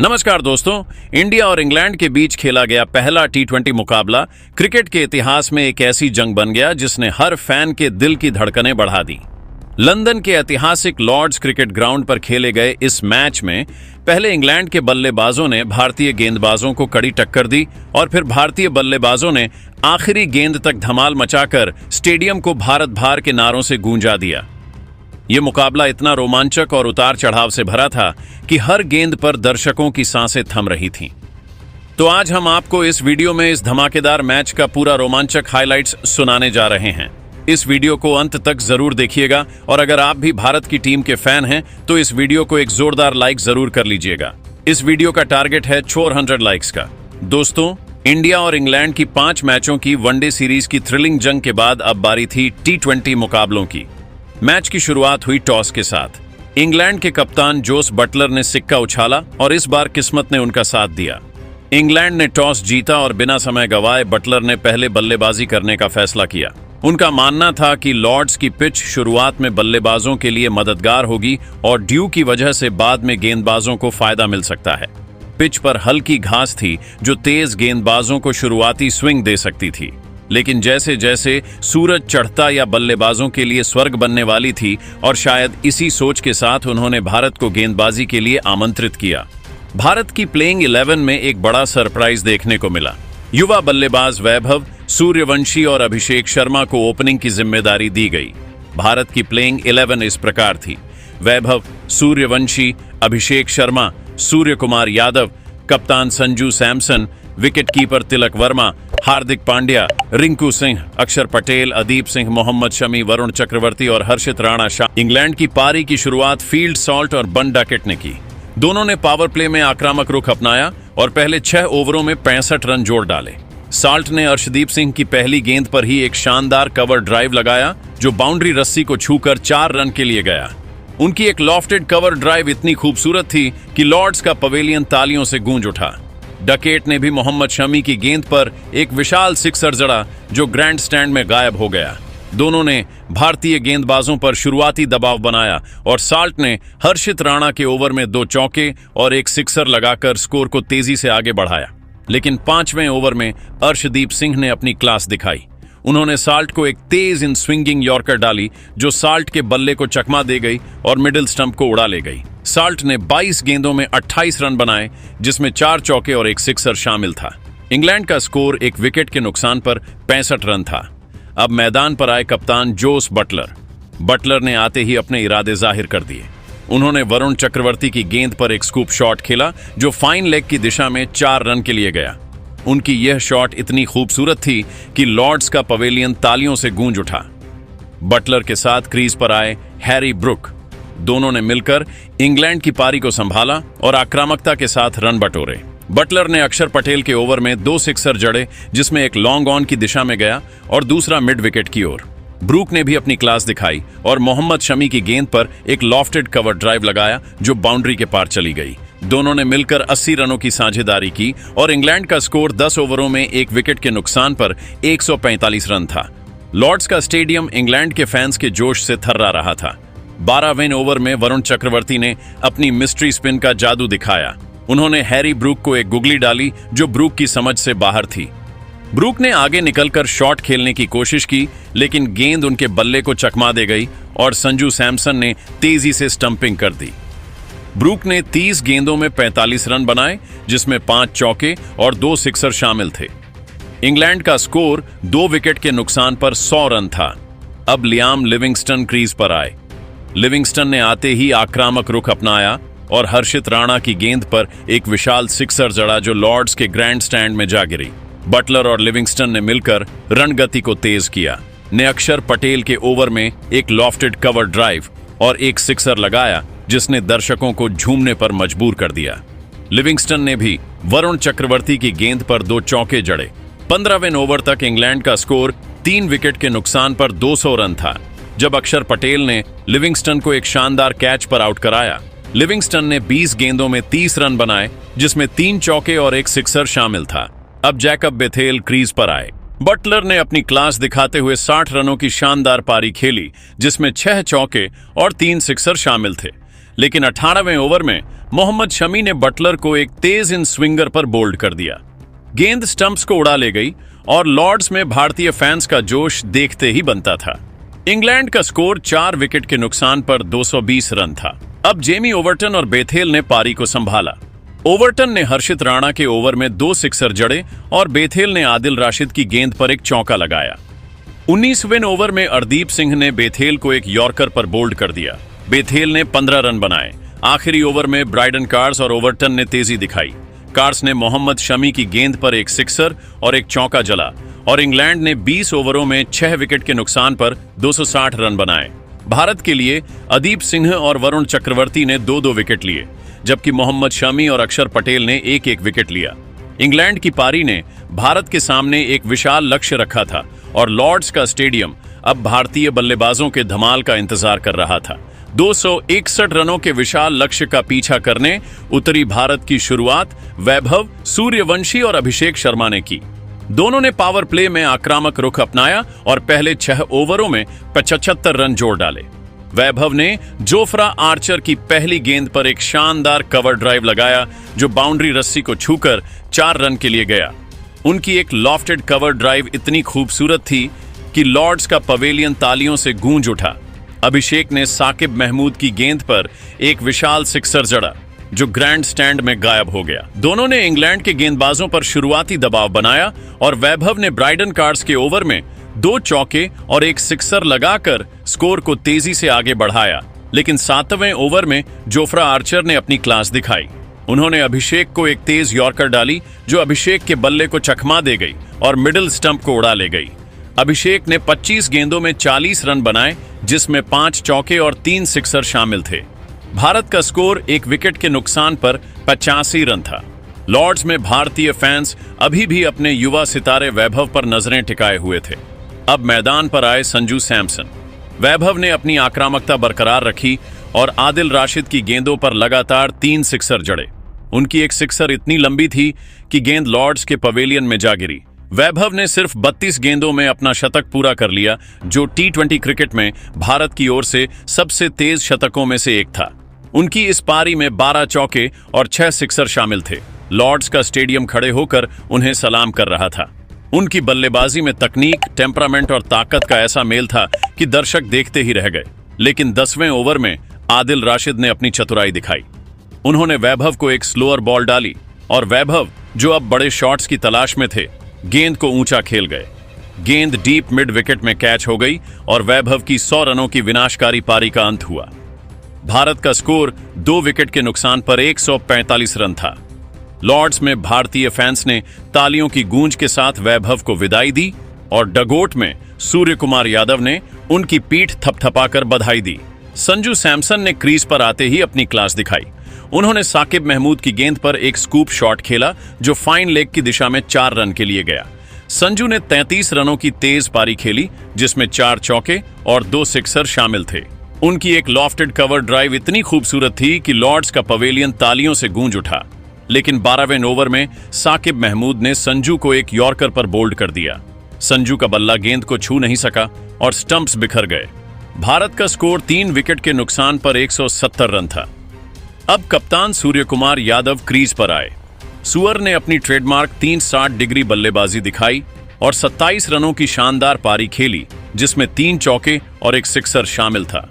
नमस्कार दोस्तों, इंडिया और इंग्लैंड के बीच खेला गया पहला टी20 मुकाबला क्रिकेट के इतिहास में एक ऐसी जंग बन गया जिसने हर फैन के दिल की धड़कनें बढ़ा दी। लंदन के ऐतिहासिक लॉर्ड्स क्रिकेट ग्राउंड पर खेले गए इस मैच में पहले इंग्लैंड के बल्लेबाजों ने भारतीय गेंदबाजों को कड़ी टक्कर दी और फिर भारतीय बल्लेबाजों ने आखिरी गेंद तक धमाल मचाकर स्टेडियम को भारत भार के नारों से गूंजा दिया। ये मुकाबला इतना रोमांचक और उतार चढ़ाव से भरा था कि हर गेंद पर दर्शकों की सांसें थम रही थीं। तो आज हम आपको इस वीडियो में इस धमाकेदार मैच का पूरा रोमांचक हाइलाइट्स सुनाने जा रहे हैं। इस वीडियो को अंत तक जरूर देखिएगा और अगर आप भी भारत की टीम के फैन हैं तो इस वीडियो को एक जोरदार लाइक जरूर कर लीजिएगा। इस वीडियो का टारगेट है 400 लाइक्स का। दोस्तों, इंडिया और इंग्लैंड की 5 मैचों की वनडे सीरीज की थ्रिलिंग जंग के बाद अब बारी थी टी20 मुकाबलों की। मैच की शुरुआत हुई टॉस के साथ। इंग्लैंड के कप्तान जोस बटलर ने सिक्का उछाला और इस बार किस्मत ने उनका साथ दिया। इंग्लैंड ने टॉस जीता और बिना समय गंवाए बटलर ने पहले बल्लेबाजी करने का फैसला किया। उनका मानना था कि लॉर्ड्स की पिच शुरुआत में बल्लेबाजों के लिए मददगार होगी और ड्यू की वजह से बाद में गेंदबाजों को फायदा मिल सकता है। पिच पर हल्की घास थी जो तेज गेंदबाजों को शुरुआती स्विंग दे सकती थी, लेकिन जैसे जैसे सूरज चढ़ता या बल्लेबाजों के लिए स्वर्ग बनने वाली थी और शायद इसी सोच के साथ उन्होंने भारत को गेंदबाजी के लिए आमंत्रित किया। भारत की प्लेइंग 11 में एक बड़ा सरप्राइज देखने को मिला। युवा बल्लेबाज वैभव, सूर्यवंशी और अभिषेक शर्मा को ओपनिंग की जिम्मेदारी दी गई। भारत की प्लेइंग 11 इस प्रकार थी: वैभव, सूर्यवंशी, अभिषेक शर्मा, सूर्य कुमार यादव, कप्तान संजू सैमसन, विकेटकीपर तिलक वर्मा, हार्दिक पांड्या, रिंकू सिंह, अक्षर पटेल, अदीप सिंह, मोहम्मद शमी, वरुण चक्रवर्ती और हर्षित राणा शाह। इंग्लैंड की पारी की शुरुआत फील्ड सॉल्ट और बन डकेट ने की। दोनों ने पावर प्ले में आक्रामक रुख अपनाया और पहले 6 ओवरों में 65 रन जोड़ डाले। साल्ट ने अर्शदीप सिंह की पहली गेंद पर ही एक शानदार कवर ड्राइव लगाया जो बाउंड्री रस्सी को छूकर 4 रन के लिए गया। उनकी एक लॉफ्टेड कवर ड्राइव इतनी खूबसूरत थी कि लॉर्ड्स का पवेलियन तालियों से गूंज उठा। डकेट ने भी मोहम्मद शमी की गेंद पर एक विशाल सिक्सर जड़ा जो ग्रैंड स्टैंड में गायब हो गया। दोनों ने भारतीय गेंदबाजों पर शुरुआती दबाव बनाया और साल्ट ने हर्षित राणा के ओवर में 2 चौके और एक सिक्सर लगाकर स्कोर को तेजी से आगे बढ़ाया। लेकिन 5वें ओवर में अर्शदीप सिंह ने अपनी क्लास दिखाई। उन्होंने साल्ट को एक तेज इन स्विंगिंग यॉर्कर डाली जो साल्ट के बल्ले को चकमा दे गई और मिडिल स्टंप को उड़ा ले गई। साल्ट ने 22 गेंदों में 28 रन बनाए जिसमें 4 चौके और एक सिक्सर शामिल था। इंग्लैंड का स्कोर एक विकेट के नुकसान पर 65 रन था। अब मैदान पर आए कप्तान जोस बटलर। बटलर ने आते ही अपने इरादे जाहिर कर दिए। उन्होंने वरुण चक्रवर्ती की गेंद पर एक स्कूप शॉट खेला जो फाइन लेग की दिशा में 4 रन के लिए गया। उनकी यह शॉट इतनी खूबसूरत थी कि लॉर्ड्स का पवेलियन तालियों से गूंज उठा। बटलर के साथ क्रीज पर आए हैरी ब्रुक। दोनों ने मिलकर इंग्लैंड की पारी को संभाला और आक्रामकता के साथ रन बटोरे। बटलर ने अक्षर पटेल के ओवर में 2 सिक्सर जड़े जिसमें एक लॉन्ग ऑन की दिशा में गया और दूसरा मिड विकेट की ओर। ब्रूक ने भी अपनी क्लास दिखाई और मोहम्मद शमी की गेंद पर एक लॉफ्टेड कवर ड्राइव लगाया जो बाउंड्री के पार चली गई। दोनों ने मिलकर 80 रनों की साझेदारी की और इंग्लैंड का स्कोर 10 ओवरों में एक विकेट के नुकसान पर 145 रन था। लॉर्ड्स का स्टेडियम इंग्लैंड के फैंस के जोश से थर्रा रहा था। 12वें ओवर में वरुण चक्रवर्ती ने अपनी मिस्ट्री स्पिन का जादू दिखाया। उन्होंने हैरी ब्रूक को एक गुगली डाली जो ब्रूक की समझ से बाहर थी। ब्रूक ने आगे निकलकर शॉट खेलने की कोशिश की लेकिन गेंद उनके बल्ले को चकमा दे गई और संजू सैमसन ने तेजी से स्टंपिंग कर दी। ब्रूक ने 30 गेंदों में 45 रन बनाए जिसमें 5 चौके और 2 सिक्सर शामिल थे। इंग्लैंड का स्कोर 2 विकेट के नुकसान पर 100 रन था। अब लियाम लिविंगस्टन क्रीज पर आए। लिविंगस्टन ने आते ही आक्रामक रुख अपनाया और हर्षित राणा की गेंद पर एक विशाल सिक्सर जड़ा जो लॉर्ड्स के ग्रैंड स्टैंड में जा गिरी। बटलर और लिविंगस्टन ने मिलकर रन गति को तेज किया। ने अक्षर पटेल के ओवर में एक लॉफ्टेड कवर ड्राइव और एक सिक्सर लगाया जिसने दर्शकों को झूमने पर मजबूर कर दिया। लिविंगस्टन ने भी वरुण चक्रवर्ती की गेंद पर 2 चौके जड़े। 15वें ओवर तक इंग्लैंड का स्कोर 3 विकेट के नुकसान पर 200 रन था जब अक्षर पटेल ने लिविंगस्टन को एक शानदार कैच पर आउट कराया। लिविंगस्टन ने 20 गेंदों में 30 रन बनाए जिसमें 3 चौके और एक सिक्सर शामिल था। अब जैकब बेथेल क्रीज पर आए। बटलर ने अपनी क्लास दिखाते हुए 60 रनों की शानदार पारी खेली जिसमें 6 चौके और 3 सिक्सर शामिल थे। लेकिन 18वें ओवर में मोहम्मद शमी ने बटलर को एक तेज इन स्विंगर पर बोल्ड कर दिया। गेंद स्टंप्स को उड़ा ले गई और लॉर्ड्स में भारतीय फैंस का जोश देखते ही बनता था। इंग्लैंड का स्कोर 4 विकेट के नुकसान पर 220 रन था। अब जेमी ओवर्टन और बेथेल ने पारी को संभाला। ओवर्टन ने हर्षित राणा के ओवर में 2 सिक्सर जड़े और बेथेल ने आदिल राशिद की गेंद पर एक चौका लगाया। 19वें ओवर में अर्दीप सिंह ने बेथेल को एक यॉर्कर पर बोल्ड कर दिया। बेथेल ने 15 रन बनाए। आखिरी ओवर में ब्राइडन कार्स और ओवर्टन ने तेजी दिखाई। कार्स ने मोहम्मद शमी की गेंद पर एक सिक्सर और एक चौका जला और इंग्लैंड ने 20 ओवरों में 6 विकेट के नुकसान पर 260 रन बनाए। भारत के लिए अदीप सिंह और वरुण चक्रवर्ती ने 2-2 विकेट लिए, जबकि मोहम्मद शमी और अक्षर पटेल ने 1-1 विकेट लिया। इंग्लैंड की पारी ने भारत के सामने एक विशाल लक्ष्य रखा था और लॉर्ड्स का स्टेडियम अब भारतीय बल्लेबाजों के धमाल का इंतजार कर रहा था। 261 रनों के विशाल लक्ष्य का पीछा करने उतरी भारत की शुरुआत वैभव, सूर्यवंशी और अभिषेक शर्मा ने की। दोनों ने पावर प्ले में आक्रामक रुख अपनाया और पहले 6 ओवरों में 75 रन जोड़ डाले। वैभव ने जोफ्रा आर्चर की पहली गेंद पर एक शानदार कवर ड्राइव लगाया जो बाउंड्री रस्सी को छूकर 4 रन के लिए गया। उनकी एक लॉफ्टेड कवर ड्राइव इतनी खूबसूरत थी कि लॉर्ड्स का पवेलियन तालियों से गूंज उठा। अभिषेक ने साकिब महमूद की गेंद पर एक विशाल सिक्सर जड़ा जो ग्रैंड स्टैंड में गायब हो गया। दोनों ने इंग्लैंड के गेंदबाजों पर शुरुआती दबाव बनाया और वैभव ने ब्राइडन कार्स के ओवर में 2 चौके और एक सिक्सर लगाकर स्कोर को तेजी से आगे बढ़ाया। लेकिन 7वें ओवर में जोफ्रा आर्चर ने अपनी क्लास दिखाई। उन्होंने अभिषेक को एक तेज यॉर्कर डाली जो अभिषेक के बल्ले को चकमा दे गई और मिडिल स्टंप को उड़ा ले गई। अभिषेक ने 25 गेंदों में 40 रन बनाए, जिसमें 5 चौके और 3 सिक्सर शामिल थे। भारत का स्कोर 1 विकेट के नुकसान पर 85 रन था। लॉर्ड्स में भारतीय फैंस अभी भी अपने युवा सितारे वैभव पर नजरें टिकाए हुए थे। अब मैदान पर आए संजू सैमसन। वैभव ने अपनी आक्रामकता बरकरार रखी और आदिल राशिद की गेंदों पर लगातार 3 सिक्सर जड़े। उनकी एक सिक्सर इतनी लंबी थी कि गेंद लॉर्ड्स के पवेलियन में जा गिरी। वैभव ने सिर्फ 32 गेंदों में अपना शतक पूरा कर लिया, जो T20 क्रिकेट में भारत की ओर से सबसे तेज शतकों में से एक था। उनकी इस पारी में 12 चौके और 6 सिक्सर शामिल थे। लॉर्ड्स का स्टेडियम खड़े होकर उन्हें सलाम कर रहा था। उनकी बल्लेबाजी में तकनीक, टेम्परामेंट और ताकत का ऐसा मेल था कि दर्शक देखते ही रह गए। लेकिन 10वें ओवर में आदिल राशिद ने अपनी चतुराई दिखाई। उन्होंने वैभव को एक स्लोअर बॉल डाली और वैभव, जो अब बड़े शॉट्स की तलाश में थे, गेंद को ऊंचा खेल गए। गेंद डीप मिड विकेट में कैच हो गई और वैभव की 100 रनों की विनाशकारी पारी का अंत हुआ। भारत का स्कोर 2 विकेट के नुकसान पर 145 रन था। लॉर्ड्स में भारतीय फैंस ने तालियों की गूंज के साथ वैभव को विदाई दी और डगोट में सूर्य कुमार यादव ने उनकी पीठ थपथपाकर बधाई दी। संजू सैमसन ने क्रीज पर आते ही अपनी क्लास दिखाई। उन्होंने साकिब महमूद की गेंद पर एक स्कूप शॉट खेला जो फाइन लेग की दिशा में 4 रन के लिए गया। संजू ने 33 रनों की तेज पारी खेली, जिसमें 4 चौके और 2 सिक्सर शामिल थे। उनकी एक लॉफ्टेड कवर ड्राइव इतनी खूबसूरत थी कि लॉर्ड्स का पवेलियन तालियों से गूंज उठा। लेकिन 12वें ओवर में साकिब महमूद ने संजू को एक यॉर्कर पर बोल्ड कर दिया। संजू का बल्ला गेंद को छू नहीं सका और स्टंप्स बिखर गए। भारत का स्कोर 3 विकेट के नुकसान पर 170 रन था। अब कप्तान सूर्य कुमार यादव क्रीज पर आए। सुअर ने अपनी ट्रेडमार्क 360 डिग्री बल्लेबाजी दिखाई और 27 रनों की शानदार पारी खेली, जिसमें 3 चौके और एक सिक्सर शामिल था।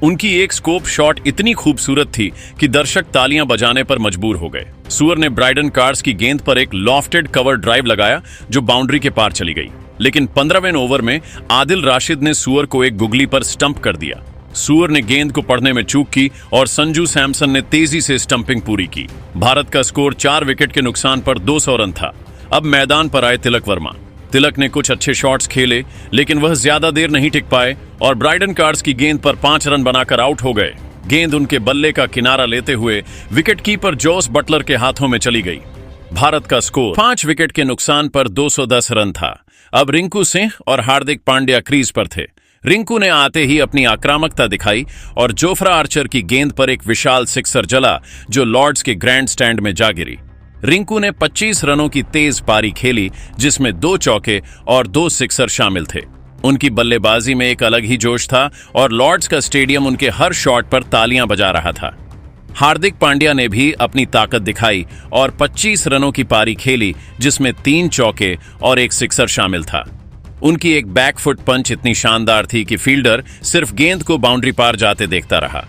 उनकी एक स्कोप शॉट इतनी खूबसूरत थी कि दर्शक तालियां बजाने पर मजबूर हो गए। सुअर ने ब्राइडन कार्स की गेंद पर एक लॉफ्टेड कवर ड्राइव लगाया जो बाउंड्री के पार चली गई। लेकिन 15वें ओवर में आदिल राशिद ने सुअर को एक गुगली पर स्टंप कर दिया। सुअर ने गेंद को पढ़ने में चूक की और संजू सैमसन ने तेजी से स्टंपिंग पूरी की। भारत का स्कोर 4 विकेट के नुकसान पर 200 रन था। अब मैदान पर आए तिलक वर्मा। तिलक ने कुछ अच्छे शॉट्स खेले, लेकिन वह ज्यादा देर नहीं टिक पाए और ब्राइडन कार्स की गेंद पर 5 रन बनाकर आउट हो गए। गेंद उनके बल्ले का किनारा लेते हुए विकेटकीपर जोस बटलर के हाथों में चली गई। भारत का स्कोर 5 विकेट के नुकसान पर 210 रन था। अब रिंकू सिंह और हार्दिक पांड्या क्रीज पर थे। रिंकू ने आते ही अपनी आक्रामकता दिखाई और जोफ्रा आर्चर की गेंद पर एक विशाल सिक्सर जला जो लॉर्ड्स के ग्रैंड स्टैंड में जा गिरी। रिंकू ने 25 रनों की तेज पारी खेली, जिसमें 2 चौके और 2 सिक्सर शामिल थे। उनकी बल्लेबाजी में एक अलग ही जोश था और लॉर्ड्स का स्टेडियम उनके हर शॉट पर तालियां बजा रहा था। हार्दिक पांड्या ने भी अपनी ताकत दिखाई और 25 रनों की पारी खेली, जिसमें 3 चौके और एक सिक्सर शामिल था। उनकी एक बैकफुट पंच इतनी शानदार थी कि फील्डर सिर्फ गेंद को बाउंड्री पार जाते देखता रहा।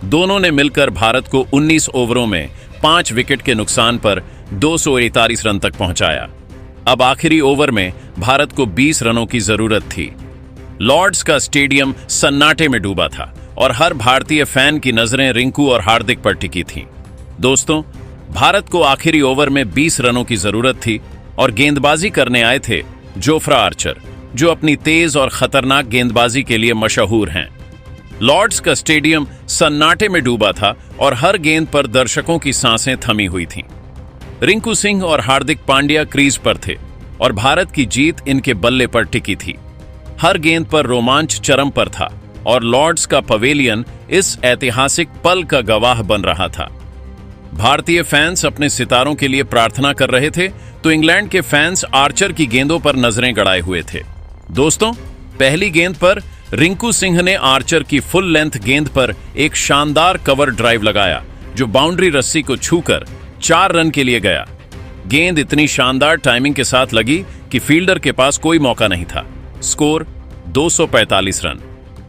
दोनों ने मिलकर भारत को 19 ओवरों में 5 विकेट के नुकसान पर 241 रन तक पहुंचाया। अब आखिरी ओवर में भारत को 20 रनों की जरूरत थी। लॉर्ड्स का स्टेडियम सन्नाटे में डूबा था और हर भारतीय फैन की नजरें रिंकू और हार्दिक पर टिकी थीं। दोस्तों, भारत को आखिरी ओवर में 20 रनों की जरूरत थी और गेंदबाजी करने आए थे जोफ्रा आर्चर, जो अपनी तेज और खतरनाक गेंदबाजी के लिए मशहूर हैं। लॉर्ड्स का स्टेडियम सन्नाटे में डूबा था और हर गेंद पर दर्शकों की सांसें थमी हुई थीं। रिंकू सिंह और हार्दिक पांड्या क्रीज पर थे और भारत की जीत इनके बल्ले पर टिकी थी। हर गेंद पर रोमांच चरम पर था और लॉर्ड्स का पवेलियन इस ऐतिहासिक पल का गवाह बन रहा था। भारतीय फैंस अपने सितारों के लिए प्रार्थना कर रहे थे, तो इंग्लैंड के फैंस आर्चर की गेंदों पर नजरें गड़ाए हुए थे। दोस्तों, पहली गेंद पर रिंकू सिंह ने आर्चर की फुल लेंथ गेंद पर एक शानदार कवर ड्राइव लगाया, जो बाउंड्री रस्सी को छूकर 4 रन के लिए गया। गेंद इतनी शानदार टाइमिंग के साथ लगी कि फील्डर के पास कोई मौका नहीं था। Score 245 run.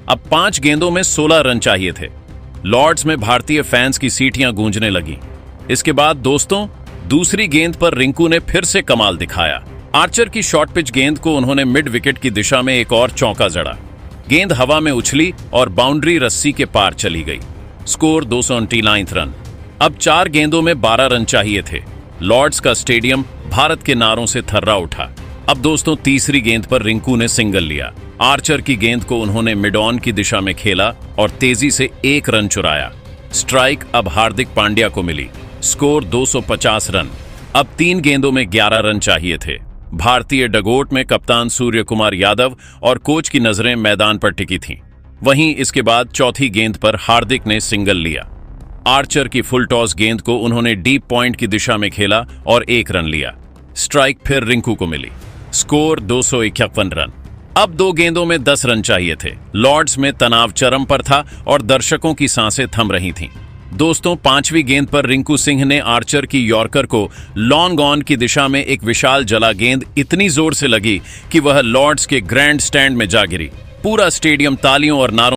अब 5 गेंदों में 16 रन चाहिए थे। लॉर्ड्स में भारतीय फैंस की सीटियां गूंजने लगी। इसके बाद दोस्तों, दूसरी गेंद पर रिंकू ने फिर से कमाल दिखाया। आर्चर की शॉर्ट पिच गेंद को उन्होंने मिड विकेट की दिशा में एक और चौका जड़ा। गेंद हवा में उछली और बाउंड्री रस्सी के पार चली गई। Score 229 run. अब 4 गेंदों में 12 रन चाहिए थे। लॉर्ड्स का स्टेडियम भारत के नारों से थर्रा उठा। अब दोस्तों, तीसरी गेंद पर रिंकू ने सिंगल लिया। आर्चर की गेंद को उन्होंने मिड ऑन की दिशा में खेला और तेजी से 1 रन चुराया। स्ट्राइक अब हार्दिक पांड्या को मिली। Score 250 run. अब 3 गेंदों में 11 रन चाहिए थे। भारतीय डगोट में कप्तान सूर्य कुमार यादव और कोच की नजरें मैदान पर टिकी थीं। वहीं इसके बाद चौथी गेंद पर हार्दिक ने सिंगल लिया। आर्चर की फुल टॉस गेंद को उन्होंने डीप पॉइंट की दिशा में खेला और 1 रन लिया। स्ट्राइक फिर रिंकू को मिली। Score 251 run. अब 2 गेंदों में 10 रन चाहिए थे। लॉर्ड्स में तनाव चरम पर था और दर्शकों की सांसें थम रही थीं। दोस्तों, 5वीं गेंद पर रिंकू सिंह ने आर्चर की यॉर्कर को लॉन्ग ऑन की दिशा में एक विशाल जला गेंद इतनी जोर से लगी कि वह लॉर्ड्स के ग्रैंड स्टैंड में जा गिरी। पूरा स्टेडियम तालियों और नारों